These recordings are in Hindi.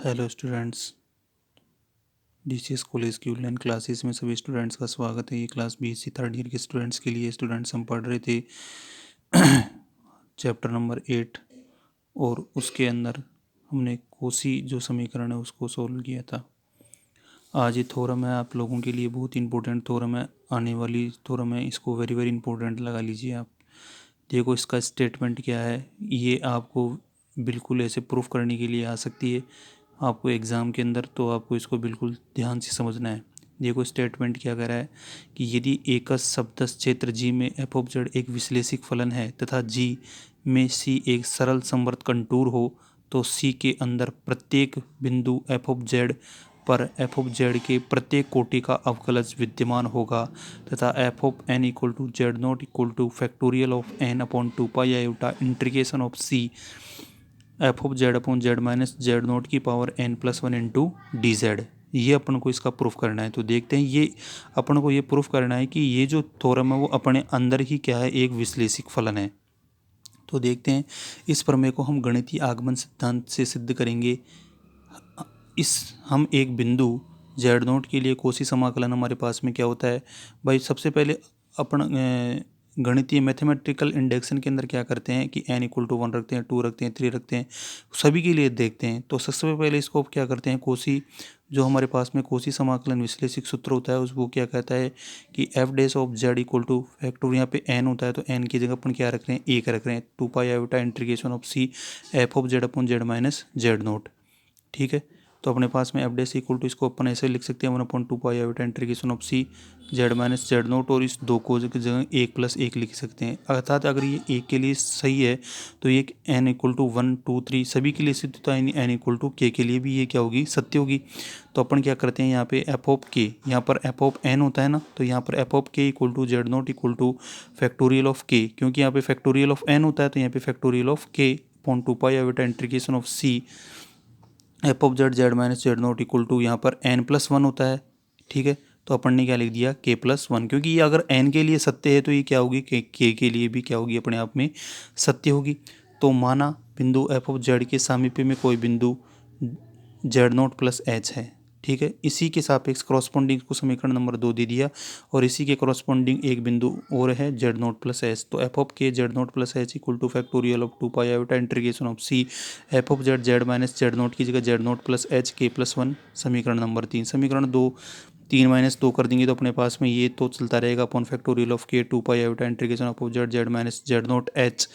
हेलो स्टूडेंट्स, डीसी कॉलेज की ऑनलाइन क्लासेस में सभी स्टूडेंट्स का स्वागत है। ये क्लास बीएससी थर्ड ईयर के स्टूडेंट्स के लिए। स्टूडेंट्स हम पढ़ रहे थे चैप्टर नंबर 8 और उसके अंदर हमने कोसी जो समीकरण है उसको सोल्व किया था। आज ये थ्योरम है आप लोगों के लिए बहुत इंपॉर्टेंट थ्योरम है, आने वाली थ्योरम है, इसको वेरी वेरी इंपॉर्टेंट लगा लीजिए आप। देखो इसका स्टेटमेंट क्या है, ये आपको बिल्कुल ऐसे प्रूफ करने के लिए आ सकती है आपको एग्ज़ाम के अंदर, तो आपको इसको बिल्कुल ध्यान से समझना है। देखो स्टेटमेंट क्या कह रहा है कि यदि एक सब्दस क्षेत्र जी में एफ ऑफ जेड एक विश्लेषिक फलन है तथा जी में सी एक सरल समवर्त कंटूर हो, तो सी के अंदर प्रत्येक बिंदु एफ ऑफ जेड पर एफ ऑफ जेड के प्रत्येक कोटि का अवकलज विद्यमान होगा तथा f of n equal to z naught equal to factorial of n upon 2 pi iota integration of C F of z upon Z minus Z naught की power n plus one into D Z. ये अपन को इसका प्रूफ करना है। तो देखते हैं, ये अपन को ये प्रूफ करना है कि ये जो थ्योरम है वो अपने अंदर ही क्या है, एक विश्लेषिक फलन है। तो देखते हैं, इस प्रमेय को हम गणितीय आगमन सिद्धांत से सिद्ध करेंगे। हम एक बिंदु जेड नोट के लिए कोसी समाकलन हमारे पास में क्या होता है भाई। सबसे पहले अपन गणितीय मैथमेटिकल इंडेक्शन के अंदर क्या करते हैं कि n इक्वल टू 1 रखते हैं, 2 रखते हैं, 3 रखते हैं, सभी के लिए देखते हैं। तो सबसे पहले इसको क्या करते हैं, कोसी जो हमारे पास में कोसी समाकलन विश्लेषिक सूत्र होता है उसको क्या कहता है कि F dash of Z equal two factor, यहाँ पे n होता है तो n की जगह अपन क्या रख रहे हैं, 1 रख रहे हैं। 2 pi iota integration of C F of z upon Z minus Z naught. ठीक है, तो अपने पास में एफ डैश इक्वल टू, इसको अपन ऐसे लिख सकते हैं 1/2 pi iota integration of c z minus Z naught, और इस दो को जगह 1+1 लिख सकते हैं। अर्थात अगर ये एक के लिए सही है तो ये n इक्वल टू 1 2 3 सभी के लिए सिद्ध होता है, n इक्वल टू के लिए भी ये क्या होगी, सत्य होगी। तो अपन क्या करते हैं, यहाँ पे एफ ऑफ के, यहाँ पर एफ ऑफ एन होता है ना, तो यहाँ पर f of k equal to z naught equal to factorial of k, क्योंकि यहाँ पे फैक्टोरियल ऑफ एन होता है तो यहाँ पे factorial of k upon 2 pi iota integration of C F of Z Z minus z naught equal to, यहाँ पर n+1 होता है। ठीक है, तो अपन ने क्या लिख दिया, k+1, क्योंकि ये अगर n के लिए सत्य है तो ये क्या होगी, k के लिए भी क्या होगी, अपने आप में सत्य होगी। तो माना बिंदु एफ ऑफ जेड के सामीप्य में कोई बिंदु जेड नॉट प्लस एच है। ठीक है, इसी के सापेक्ष करॉस्पॉन्डिंग को समीकरण नंबर 2 दे दिया, और इसी के करॉस्पॉन्डिंग एक बिंदु और है जेड नॉट प्लस एच। तो f of k z naught plus h equal to factorial of 2 pi iota integration of C F of Z Z minus z naught की जगह Z naught plus H k+1, समीकरण नंबर 3। समीकरण 2 3 - 2 कर देंगे तो अपने पास में ये तो चलता रहेगा अपॉन फैक्टोरियल ऑफ के 2 pi iota integration of Z Z minus z naught h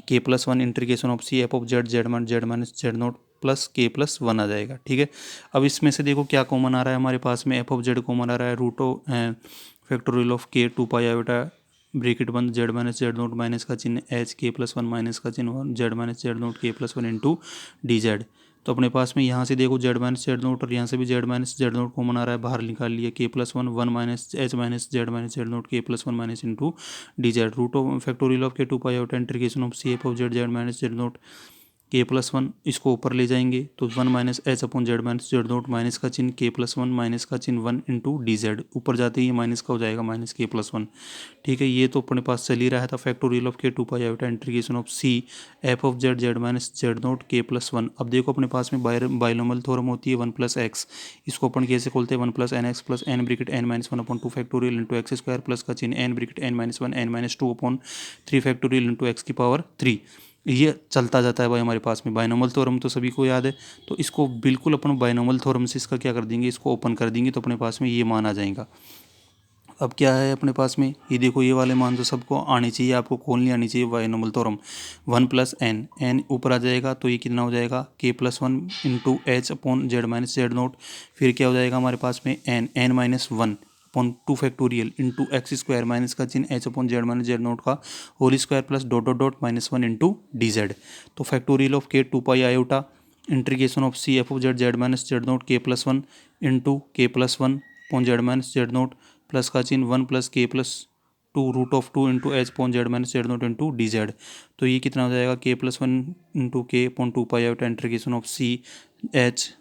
k+1 integration of C F of Z Z minus z naught plus k+1 आ जाएगा। ठीक है, अब इसमें से देखो क्या कॉमन आ रहा है हमारे पास में, एफ ऑफ जेड कॉमन आ रहा है, रूट ऑफ फैक्टोरियल ऑफ के 2 पाई आयोटा ब्रेकेट बंद Z minus Z naught minus का चिन्ह एच k+1 माइनस का चिन्ह 1 Z minus Z naught k+1 into D Z. तो अपने पास में यहाँ से देखो जेड माइनस जेड नोट और यहाँ से भी Z minus Z naught common आ रहा है, बाहर निकाल लिया k+1 1 minus H minus Z naught k+1 minus into D Z. Root of factorial of के 2 pi iota integration of C F of Z Z minus Z naught k+1, इसको ऊपर ले जाएंगे तो 1 minus H upon Z minus Z naught minus का चिन्ह k+1 माइनस का चिन्ह 1 इंटू डी जेड, ऊपर जाते ही ये माइनस का हो जाएगा माइनस k+1। ठीक है, ये तो अपने पास चल ही रहा था फैक्टोरियल ऑफ के 2 pi iota integration of C F of Z Z minus Z naught k+1। अब देखो अपने पास में बाइनोमियल थ्योरम होती है 1+x, इसको अपन कैसे खोलते हैं, 1+nx plus n bracket n minus 1/2 factorial into x square plus का चिन्ह n bracket n-1 n-2 upon 3 factorial into x की पावर 3। ये चलता जाता है भाई हमारे पास में। बाइनोमियल थ्योरम तो सभी को याद है, तो इसको बिल्कुल अपन बाइनोमियल थ्योरम से इसका क्या कर देंगे, इसको ओपन कर देंगे तो अपने पास में ये मान आ जाएगा। अब क्या है अपने पास में, ये देखो ये वाले मान तो सबको आने चाहिए, आपको खोलनी आनी चाहिए बाइनोमियल थ्योरम। 1+n, n ऊपर आ जाएगा तो ये कितना हो जाएगा, k+1 into H upon Z minus Z naught, फिर क्या हो जाएगा हमारे पास में n-1 upon 2 factorial into x square minus का चिन्ह H upon Z minus Z naught का whole square plus dot dot dot -1 into D Z. तो फैक्टोरियल ऑफ के 2 pi iota integration of C F of Z Z minus Z naught k+1 into k+1 upon Z minus Z note plus का चिन्ह 1 plus k+2 root of 2 into H upon Z minus Z naught into D Z. तो ये कितना हो जाएगा, k+1 into k upon 2 pi iota integration of c h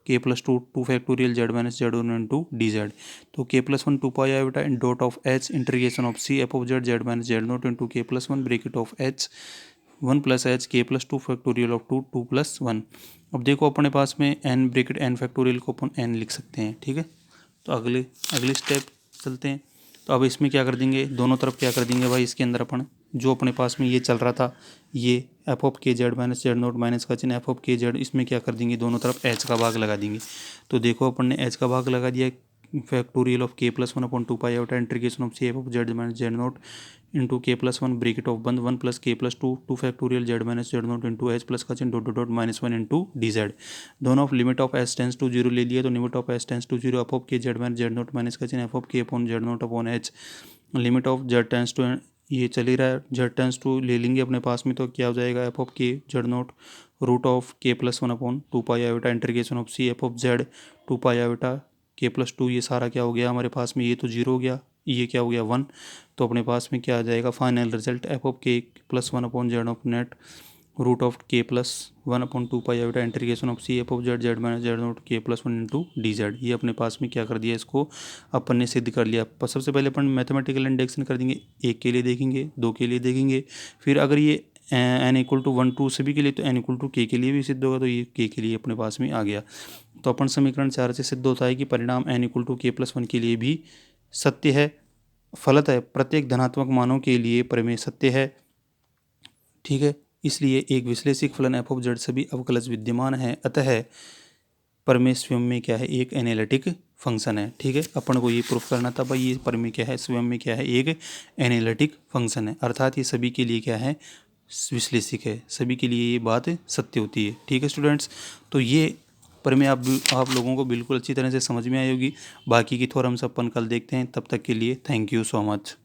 k+2 2 factorial Z minus z one into D Z. तो k+1 2 pi iota in dot of h integration of C F of Z Z minus Z naught into k+1 bracket of h 1 plus H k+2 factorial of 2 2+1। अब देखो अपने पास में n ब्रैकेट n फैक्टोरियल को अपन n लिख सकते हैं, ठीक है। तो अगले स्टेप चलते हैं। तो अब इसमें क्या कर देंगे, दोनों तरफ क्या कर देंगे भाई, इसके अंदर अपन जो अपने पास में ये चल रहा था, ये F of k z minus Z naught minus का चिन्ह एफ ऑफ के जेड, इसमें क्या कर देंगे, दोनों तरफ एच का भाग लगा देंगे। तो देखो अपन ने एच का भाग लगा दिया, फैक्टोरियल ऑफ के plus one upon two pi out integration of C F of Z minus Z naught into K plus one bracket of बंद one plus K plus two factorial Z minus Z naught into H plus का चिन्ह dot dot minus one into D Z. दोनों of limit of S tends to zero ले लिया, तो limit of S tends to zero F of k z minus Z naught minus का चिन्ह f of k upon z naught upon h, limit of z tends to, ये चल ही रहा है, जेड टेंस टू ले लेंगे अपने पास में, तो क्या हो जाएगा f of k z naught root of के plus one upon two pi iota integration of C F of z two pi iota k plus two, ये सारा क्या हो गया हमारे पास में, ये तो जीरो हो गया, ये क्या हो गया 1। तो अपने पास में क्या आ जाएगा फाइनल रिजल्ट एफ ऑफ के plus one upon Z of net root of के plus one upon two pi iota integration of C F of Z Z minus Z naught K plus one into D Z. ये अपने पास में क्या कर दिया, इसको अपन ने सिद्ध कर लिया। पर सबसे पहले अपन मैथमेटिकल इंडेक्शन कर देंगे, एक के लिए देखेंगे, दो के लिए देखेंगे, फिर अगर ये n equal to one two सभी के लिए, तो एन इक्वल टू के लिए भी सिद्ध होगा, तो ये के लिए अपने पास में आ गया। तो अपन समीकरण 4 से सिद्ध होता है कि परिणाम एन इक्वल टू के प्लस वन के लिए भी सत्य है, फलतः प्रत्येक धनात्मक मानों के लिए प्रमेय सत्य है, ठीक है। इसलिए एक विश्लेषिक फलन एफ ऑफ जेड सभी अवकलज विद्यमान है, अतः प्रमेय स्वयं में क्या है, एक एनालिटिक फंक्शन है, ठीक है। अपन को ये प्रूफ करना था भाई, ये प्रमेय क्या है, स्वयं में क्या है, एक एनालिटिक फंक्शन है, अर्थात ये सभी के लिए क्या है, विश्लेषिक है, सभी के लिए ये बात सत्य होती है, ठीक है स्टूडेंट्स। तो ये प्रमेय आप लोगों को बिल्कुल अच्छी तरह से समझ में आई होगी। बाकी की थोरम्स अपन कल देखते हैं, तब तक के लिए थैंक यू सो मच।